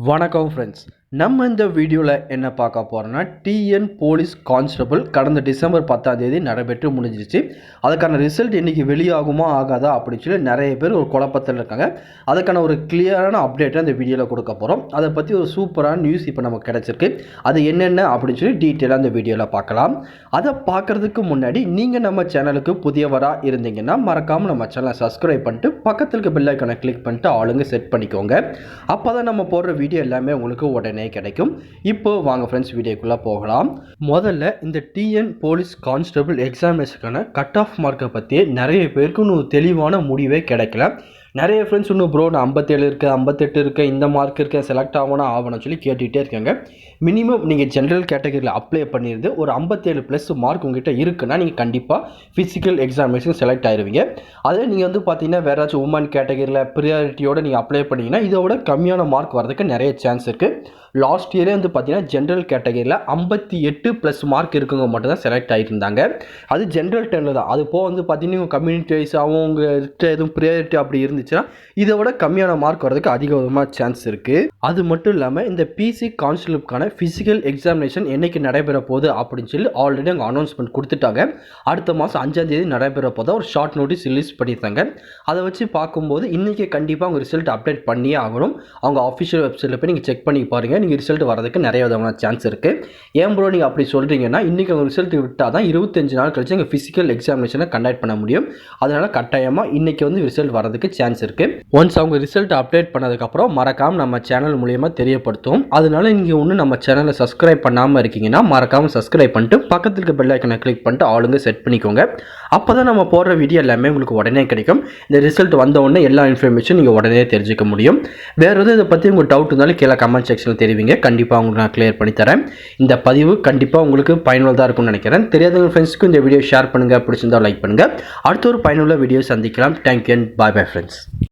வணக்கம் ஃப்ரெண்ட்ஸ், நம்ம இந்த வீடியோவில் என்ன பார்க்க போகிறோம்னா டிஎன் போலீஸ் கான்ஸ்டபிள் கடந்த டிசம்பர் 10ஆம் தேதி நடைபெற்று முடிஞ்சிருச்சு. அதுக்கான ரிசல்ட் இன்றைக்கி வெளியாகுமா ஆகாதா அப்படின்னு சொல்லி நிறைய பேர் ஒரு குழப்பத்தில் இருக்காங்க. அதுக்கான ஒரு கிளியரான அப்டேட்டை இந்த வீடியோவில் கொடுக்க போகிறோம். அதை பற்றி ஒரு சூப்பரான நியூஸ் இப்போ நமக்கு கிடச்சிருக்கு. அது என்னென்ன அப்படின்னு சொல்லி டீட்டெயிலாக இந்த வீடியோவில் பார்க்கலாம். அதை பார்க்குறதுக்கு முன்னாடி நீங்கள் நம்ம சேனலுக்கு புதியவராக இருந்தீங்கன்னா மறக்காமல் நம்ம சேனலை சப்ஸ்கிரைப் பண்ணிட்டு பக்கத்தில் இருக்க பெல் ஐக்கானை கிளிக் பண்ணிட்டு ஆளுங்க செட் பண்ணிக்கோங்க. அப்போ தான் நம்ம போடுற வீடியோ எல்லாமே உங்களுக்கு உடனே கிடைக்கும். இப்போ வாங்க ஃப்ரெண்ட்ஸ், வீடியோக்குள்ளே போகலாம். முதல்ல இந்த டிஎன் போலீஸ் கான்ஸ்டபிள் எக்ஸாமினேஷனுக்கான கட் ஆஃப் மார்க்கை பற்றி நிறைய பேருக்கு இன்னும் தெளிவான முடிவே கிடைக்கல. நிறைய ஃப்ரெண்ட்ஸ் இன்னும் ப்ரோ நான் 57 இருக்குது, 58 இருக்குது, இந்த மார்க் இருக்க செலக்ட் ஆகணும்னு சொல்லி கேட்டுகிட்டே இருக்காங்க. மினிமம் நீங்கள் ஜென்ரல் கேட்டகரியில் அப்ளை பண்ணியிருந்து ஒரு 57+ மார்க் உங்கள்கிட்ட இருக்குன்னா நீங்கள் கண்டிப்பாக ஃபிசிக்கல் எக்ஸாமினேஷன் செலக்ட் ஆகிடுவீங்க. அதே நீங்கள் வந்து பார்த்தீங்கன்னா வேறு ஏதாச்சும் உமன் கேட்டகரியில் ப்ரியாரிட்டியோடு நீங்கள் அப்ளை பண்ணிங்கன்னா இதோட கம்மியான மார்க் வரதுக்கு நிறைய சான்ஸ் இருக்குது. லாஸ்ட் இயரே வந்து பார்த்தீங்கன்னா ஜென்ரல் கேட்டகரியில் 58+ மார்க் இருக்குங்க மட்டும் தான் செலக்ட் ஆகியிருந்தாங்க. அது ஜென்ரல் டெர்மில் தான். அது போக வந்து பார்த்தீங்கன்னா உங்கள் கம்யூனிட்டி வைஸாகவும் உங்கள்கிட்ட எதுவும் ப்ரியாரிட்டி அப்படி இருந்துச்சுன்னா இதை விட கம்மியான மார்க் வரதுக்கு அதிகமாக சான்ஸ் இருக்குது. அது மட்டும் இல்லாமல் இந்த பிசி கான்ஸ்டபிளுக்கான ஃபிசிக்கல் எக்ஸாமினேஷன் என்றைக்கு நடைபெற போகுது அப்படின்னு சொல்லி ஆல்ரெடி அங்கே அனௌன்ஸ்மெண்ட் கொடுத்துட்டாங்க. அடுத்த மாதம் 5ஆம் தேதி நடைபெற போதா ஒரு ஷார்ட் நோட்டீஸ் ரிலீஸ் பண்ணியிருந்தாங்க. அதை வச்சு பார்க்கும்போது இன்றைக்கி கண்டிப்பாக அவங்க ரிசல்ட் அப்டேட் பண்ணியே ஆகணும். அவங்க அஃபிஷியல் வெப்சைட்டில் போய் நீங்கள் செக் பண்ணி பாருங்கள். நீங்கள் ரிசல்ட் வரதுக்கு நிறைய விதமான சான்ஸ் இருக்குது. ஏன் ப்ரோ நீங்கள் அப்படி சொல்கிறீங்கன்னா இன்றைக்கி அவங்க ரிசல்ட் விட்டால் தான் 25 நாள் கழிச்சு எங்கள் ஃபிசிக்கல் எக்ஸாமினேஷனை கண்டக்ட் பண்ண முடியும். அதனால் கட்டாயமாக இன்றைக்கி வந்து ரிசல்ட் வரதுக்கு சான்ஸ் இருக்குது. ஒன்ஸ் அவங்க ரிசல்ட் அப்டேட் பண்ணதுக்கப்புறம் மறக்காமல் நம்ம சேனல் மூலியமாக தெரியப்படுத்தும். அதனால நீங்கள் ஒன்று நம்ம சேனலை சப்ஸ்கிரைப் பண்ணாமல் இருக்கீங்கன்னா மறக்காமல் சப்ஸ்கிரைப் பண்ணிட்டு பக்கத்தில் இருக்க பெல் ஐக்கனை கிளிக் பண்ணிட்டு ஆளுங்க செட் பண்ணிக்கோங்க. அப்போ தான் நம்ம போடுற வீடியோ எல்லாமே உங்களுக்கு உடனே கிடைக்கும். இந்த ரிசல்ட் வந்த உடனே எல்லா இன்ஃபர்மேஷன் நீங்கள் உடனே தெரிஞ்சுக்க முடியும். வேறு எதுவும் இதை பற்றி உங்களுக்கு டவுட் இருந்தாலும் கீழே கமெண்ட் செக்ஷனில் தெரிவிங்க. கண்டிப்பாக உங்களுக்கு நான் கிளியர் பண்ணி தரேன். இந்த பதிவு கண்டிப்பாக உங்களுக்கு பயனுள்ளதாக இருக்கும்னு நினைக்கிறேன். தெரியாதவங்க ஃப்ரெண்ட்ஸ்க்கு இந்த வீடியோ ஷேர் பண்ணுங்கள். பிடிச்சிருந்தால் லைக் பண்ணுங்கள். அடுத்த ஒரு பயனுள்ள வீடியோ சந்திக்கலாம். Thank you and bye bye friends.